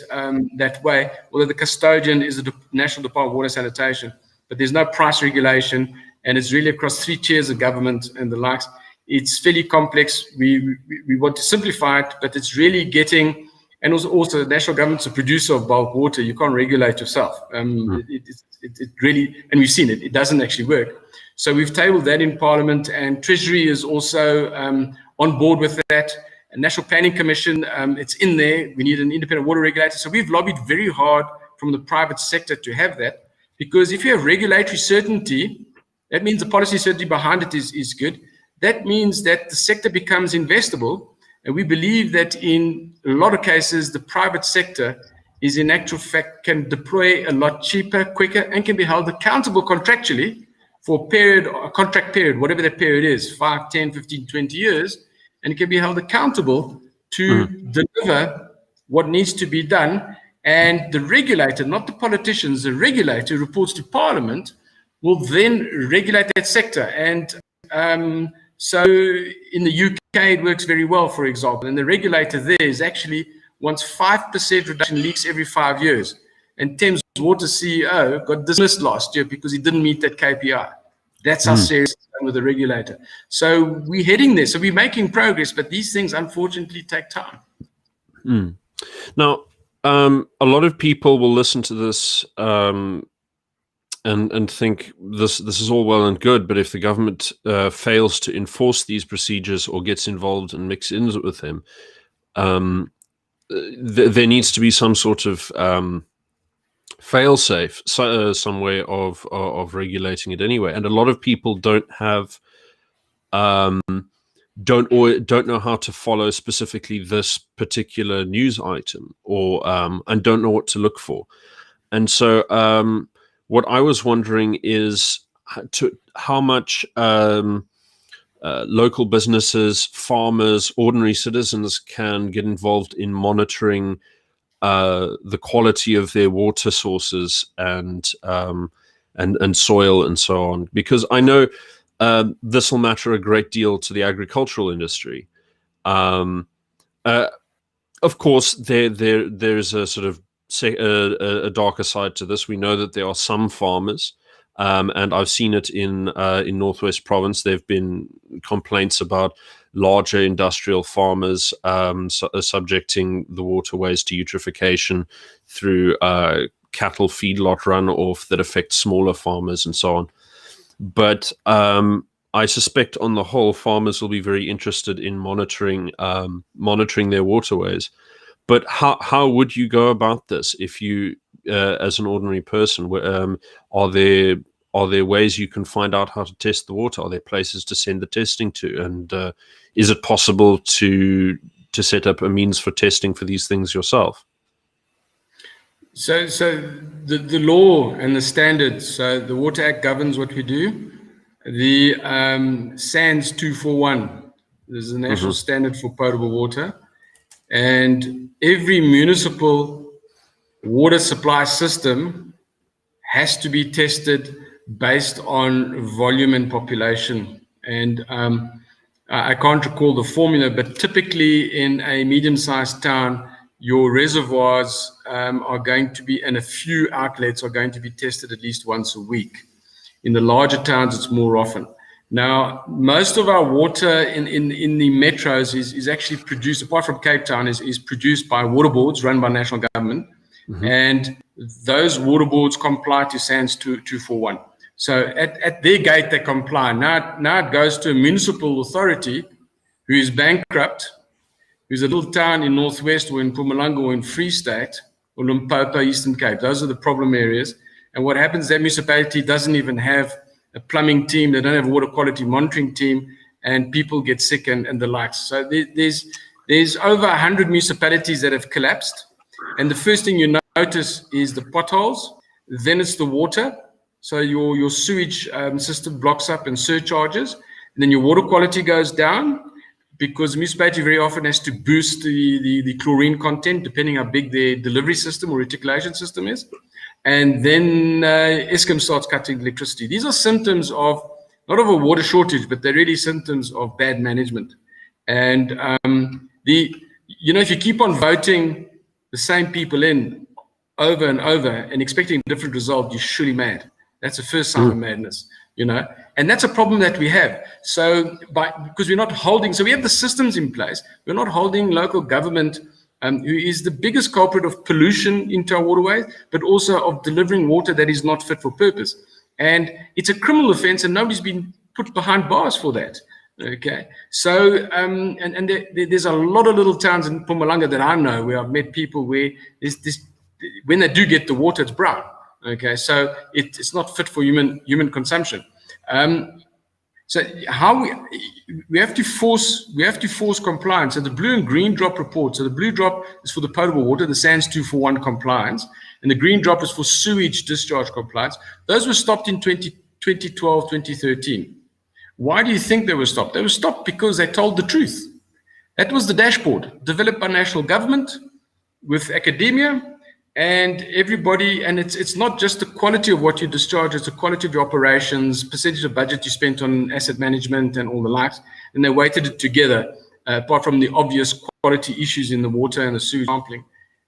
that way, although the custodian is the National Department of Water and Sanitation. But there's no price regulation, and it's really across 3 tiers of government and the likes. It's fairly complex. We want to simplify it, but it's really getting, and also the national government's a producer of bulk water. You can't regulate yourself. It really, and we've seen it doesn't actually work. So we've tabled that in Parliament, and Treasury is also on board with that. And National Planning Commission, it's in there. We need an independent water regulator. So we've lobbied very hard from the private sector to have that, because if you have regulatory certainty, that means the policy certainty behind it is good. That means that the sector becomes investable. And we believe that in a lot of cases, the private sector is in actual fact can deploy a lot cheaper, quicker, and can be held accountable contractually for a period, a contract period, whatever that period is, 5, 10, 15, 20 years, and it can be held accountable to deliver what needs to be done. And the regulator, not the politicians, the regulator reports to Parliament, will then regulate that sector. And so in the UK, it works very well, for example, and the regulator there is actually wants 5% reduction in leaks every 5 years. And Thames Water CEO got dismissed last year because he didn't meet that KPI. That's how serious it's done with the regulator. So we're heading there. So we're making progress, but these things unfortunately take time. Now, a lot of people will listen to this and think this is all well and good, but if the government fails to enforce these procedures or gets involved and mix in with them, there needs to be some sort of fail-safe, some way of regulating it anyway. And a lot of people don't have don't know how to follow specifically this particular news item, or and don't know what to look for. And so what I was wondering is how much local businesses, farmers, ordinary citizens can get involved in monitoring the quality of their water sources and soil and so on, because I know this will matter a great deal to the agricultural industry. Of course, there's a sort of a darker side to this. We know that there are some farmers, and I've seen it in Northwest Province. There have been complaints about larger industrial farmers subjecting the waterways to eutrophication through cattle feedlot runoff that affects smaller farmers and so on. But I suspect on the whole, farmers will be very interested in monitoring their waterways. But how would you go about this if you, as an ordinary person, are there ways you can find out how to test the water? Are there places to send the testing to? And is it possible to set up a means for testing for these things yourself? So the law and the standards, so the Water Act governs what we do. The SANS 241, there's a national standard for potable water. And every municipal water supply system has to be tested based on volume and population. And I can't recall the formula, but typically in a medium-sized town, your reservoirs are going to be, and a few outlets are going to be tested at least once a week. In the larger towns, it's more often. Now, most of our water in the metros is actually produced, apart from Cape Town, is produced by water boards run by national government. Mm-hmm. And those water boards comply to SANS 241. So at their gate, they comply. Now it goes to a municipal authority who is bankrupt, who's a little town in Northwest or in Mpumalanga or in Free State or Limpopo, Eastern Cape. Those are the problem areas. And what happens, that municipality doesn't even have a plumbing team. They don't have a water quality monitoring team, and people get sick and the likes. So there's over 100 municipalities that have collapsed. And the first thing you notice is the potholes. Then it's the water. So your sewage system blocks up and surcharges. And then your water quality goes down, because the municipality very often has to boost the chlorine content, depending how big their delivery system or reticulation system is. And then Eskom starts cutting electricity. These are symptoms of, not of a water shortage, but they're really symptoms of bad management. And if you keep on voting the same people in over and over and expecting a different result, you're surely mad. That's the first sign of madness. And that's a problem that we have. So because we're not holding, so we have the systems in place, we're not holding local government, who is the biggest culprit of pollution into our waterways, but also of delivering water that is not fit for purpose. And it's a criminal offense, and nobody's been put behind bars for that. Okay, so there's a lot of little towns in Mpumalanga that I know where I've met people where when they do get the water, it's brown. Okay, so it's not fit for human consumption. So how we have to force compliance. So the blue and green drop report. So the blue drop is for the potable water, the SANS 241 compliance, and the green drop is for sewage discharge compliance. Those were stopped in 2012, 2013. Why do you think they were stopped? They were stopped because they told the truth. That was the dashboard developed by national government with academia and everybody. And it's not just the quality of what you discharge, it's the quality of your operations, percentage of budget you spent on asset management and all the likes. And they weighted it together, apart from the obvious quality issues in the water and the sewage sampling.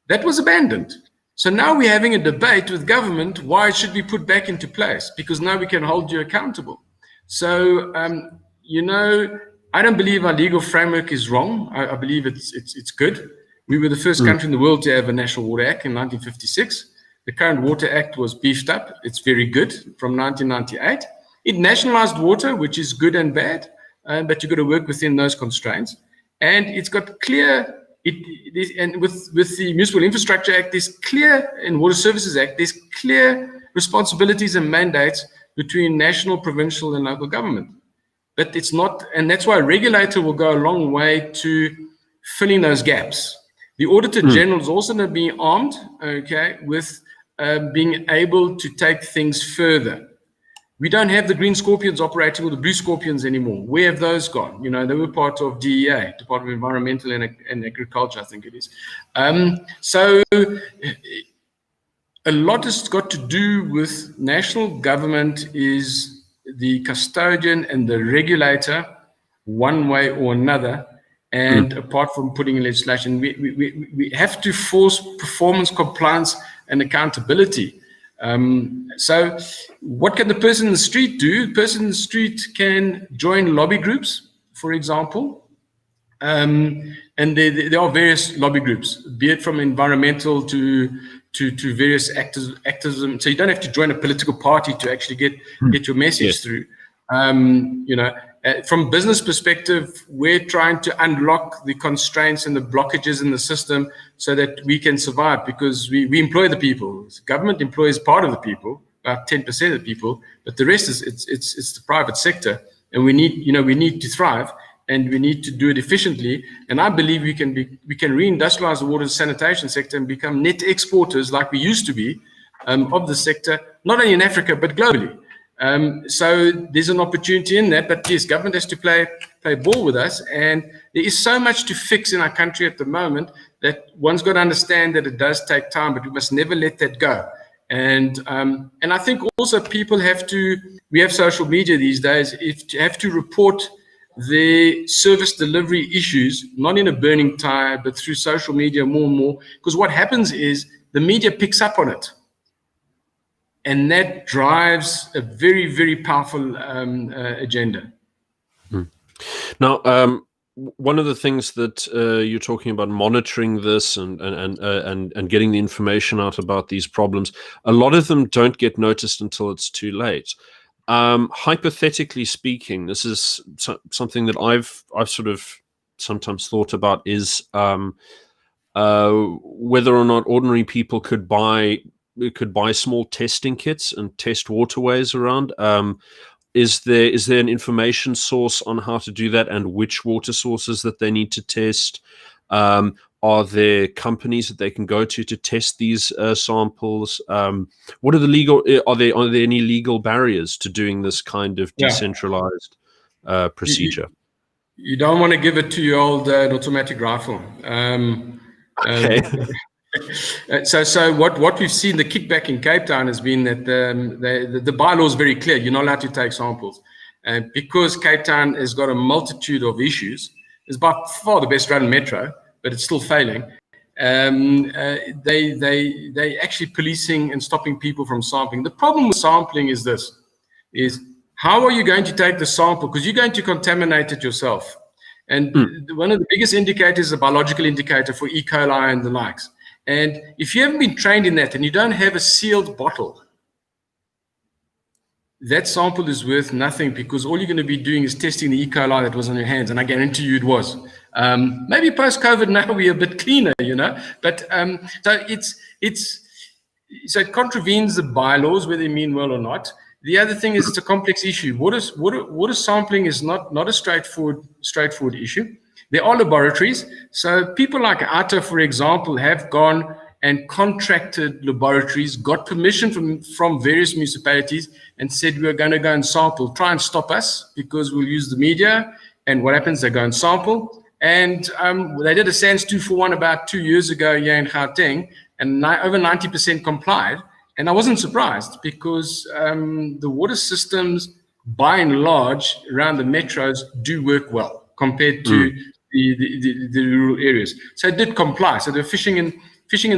That was abandoned. So now we're having a debate with government, why it should be put back into place, because now we can hold you accountable. So, I don't believe our legal framework is wrong. I believe it's good. We were the first country in the world to have a National Water Act in 1956. The current Water Act was beefed up. It's very good from 1998. It nationalized water, which is good and bad, but you've got to work within those constraints. And it's got clear, and with the Municipal Infrastructure Act, there's clear, and Water Services Act, there's clear responsibilities and mandates between national, provincial, and local government. But it's not, and that's why a regulator will go a long way to filling those gaps. The Auditor General is also going to be armed, okay, with being able to take things further. We don't have the green scorpions operating or the blue scorpions anymore. Where have those gone? They were part of DEA, Department of Environmental and Agriculture, I think it is. So a lot has got to do with national government is the custodian and the regulator one way or another. And apart from putting in legislation, we have to force performance, compliance, and accountability. So what can the person in the street do? The person in the street can join lobby groups, for example. And there are various lobby groups, be it from environmental to various activism. So you don't have to join a political party to actually get your message through. From business perspective, we're trying to unlock the constraints and the blockages in the system so that we can survive, because we employ the people. Government employs part of the people, about 10% of the people, but the rest is it's the private sector, and we need to thrive, and we need to do it efficiently. And I believe we can reindustrialize the water and sanitation sector and become net exporters like we used to be of the sector, not only in Africa but globally. So there's an opportunity in that, but yes, government has to play ball with us, and there is so much to fix in our country at the moment that one's got to understand that it does take time, but we must never let that go. And I think also people we have social media these days, have to report their service delivery issues, not in a burning tire, but through social media more and more. Because what happens is the media picks up on it. And that drives a very, very powerful agenda. Now, one of the things that you're talking about, monitoring this and getting the information out about these problems, a lot of them don't get noticed until it's too late. Hypothetically speaking, this is something that I've sort of sometimes thought about, is whether or not ordinary people could buy small testing kits and test waterways around. Is there an information source on how to do that, and which water sources that they need to test? Are there companies that they can go to test these samples? What are the legal? Are there any legal barriers to doing this kind of decentralized procedure? You don't want to give it to your old automatic rifle. Okay. So what we've seen, the kickback in Cape Town has been that the bylaw is very clear. You're not allowed to take samples. And because Cape Town has got a multitude of issues, it's by far the best run metro, but it's still failing. They actually policing and stopping people from sampling. The problem with sampling is this, is how are you going to take the sample? Because you're going to contaminate it yourself. And one of the biggest indicators is a biological indicator for E. coli and the likes. And if you haven't been trained in that and you don't have a sealed bottle, that sample is worth nothing, because all you're going to be doing is testing the E. coli that was on your hands, and I guarantee you it was. Maybe post-COVID now we're a bit cleaner, but so it contravenes the bylaws, whether they mean well or not. The other thing is it's a complex issue. Water sampling is not a straightforward issue. There are laboratories. So people like ATA, for example, have gone and contracted laboratories, got permission from various municipalities, and said, we're going to go and sample, try and stop us because we'll use the media. And what happens? They go and sample. And they did a SANS 241 about 2 years ago here in Gauteng, and over 90% complied. And I wasn't surprised, because the water systems, by and large, around the metros do work well compared to the rural areas. So it did comply. So they're fishing in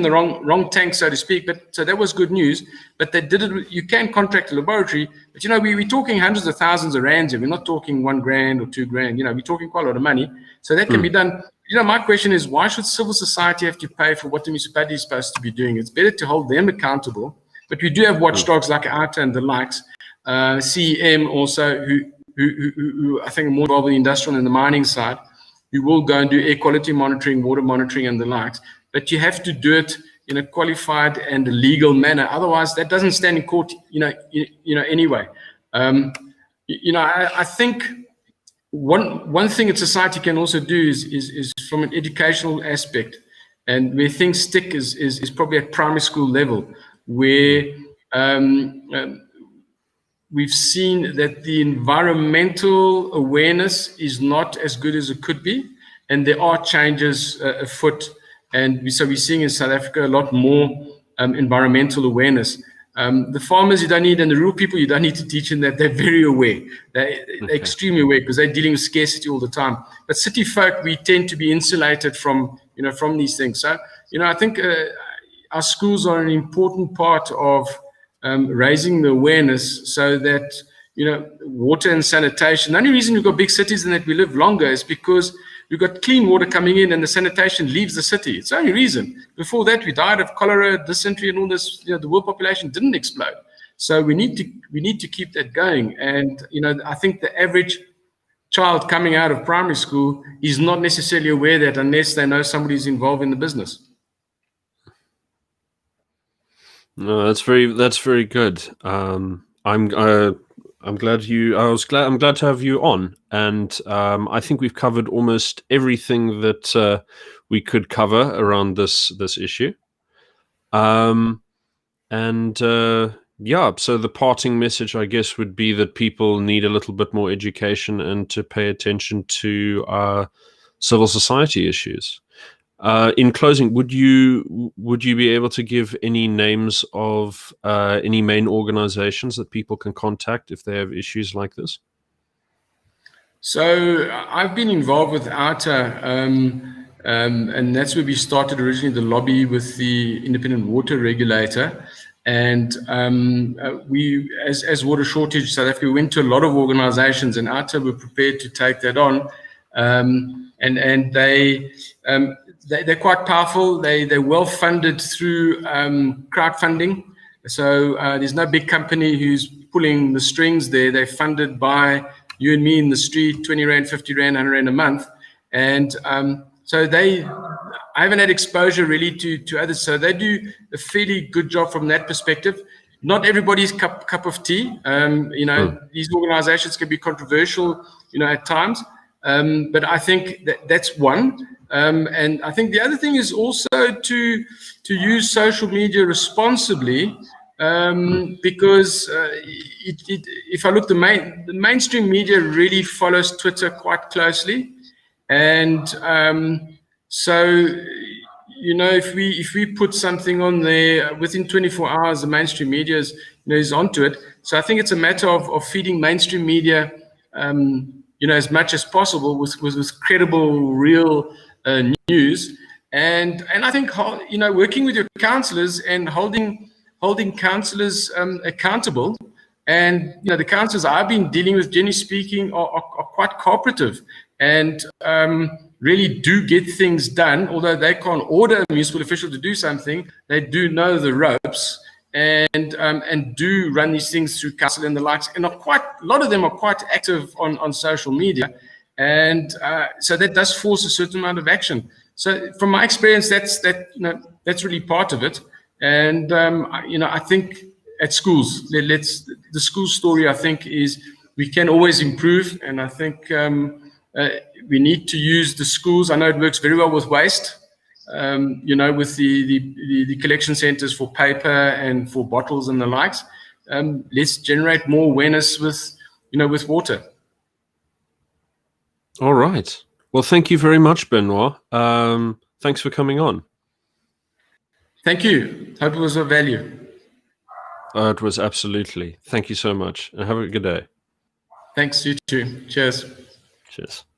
the wrong tank, so to speak. But so that was good news. But they did it. You can contract a laboratory, but we're talking hundreds of thousands of rands here. We're not talking $1,000 or $2,000. We're talking quite a lot of money. So that can be done. My question is, why should civil society have to pay for what the municipality is supposed to be doing? It's better to hold them accountable. But we do have watchdogs like ATA and the likes, CEM also, who I think are more involved in the industrial and the mining side, who will go and do air quality monitoring, water monitoring, and the likes. But you have to do it in a qualified and a legal manner. Otherwise, that doesn't stand in court, anyway. I think one thing that society can also do is from an educational aspect, and where things stick is probably at primary school level, where we've seen that the environmental awareness is not as good as it could be, and there are changes afoot. And so we're seeing in South Africa a lot more environmental awareness. The farmers you don't need, and the rural people you don't need to teach them that. They're very aware. They're extremely aware, because they're dealing with scarcity all the time. But city folk, we tend to be insulated from these things. So I think our schools are an important part of raising the awareness, so that water and sanitation. The only reason we've got big cities and that we live longer is because we've got clean water coming in and the sanitation leaves the city. It's the only reason. Before that, we died of cholera, dysentery, and all this. The world population didn't explode. So we need to keep that going. And I think the average child coming out of primary school is not necessarily aware that, unless they know somebody's involved in the business. No, that's very good. I'm glad to have you on, and I think we've covered almost everything that we could cover around this issue. So the parting message, I guess, would be that people need a little bit more education and to pay attention to civil society issues. In closing, would you be able to give any names of any main organizations that people can contact if they have issues like this? So I've been involved with OUTA, and that's where we started originally the lobby with the independent water regulator. And we, as water shortage South Africa, we went to a lot of organizations, and OUTA were prepared to take that on. And they're quite powerful. They're well funded through crowdfunding. So there's no big company who's pulling the strings there. They're funded by you and me in the street, 20 Rand, 50 Rand, 100 Rand a month. And so I haven't had exposure really to others. So they do a fairly good job from that perspective. Not everybody's cup of tea. These organizations can be controversial, at times. But I think that's one. And I think the other thing is also to use social media responsibly, because if I look, the mainstream media really follows Twitter quite closely, and so if we put something on there within 24 hours, the mainstream media is onto it. So I think it's a matter of feeding mainstream media, as much as possible with credible, real news, and I think working with your councillors and holding councillors accountable, and the councillors I've been dealing with, generally speaking, are quite cooperative and really do get things done. Although they can't order a municipal official to do something, they do know the ropes and do run these things through council and the likes, and a lot of them are quite active on social media, and so that does force a certain amount of action. So from my experience, that's really part of it. And I think at schools, the school story, I think, is we can always improve, and I think we need to use the schools. I know it works very well with waste. With the collection centers for paper and for bottles and the likes. Let's generate more awareness with water. All right. Well, thank you very much, Benoit. Thanks for coming on. Thank you. Hope it was of value. It was absolutely. Thank you so much, and have a good day. Thanks, you too. Cheers. Cheers.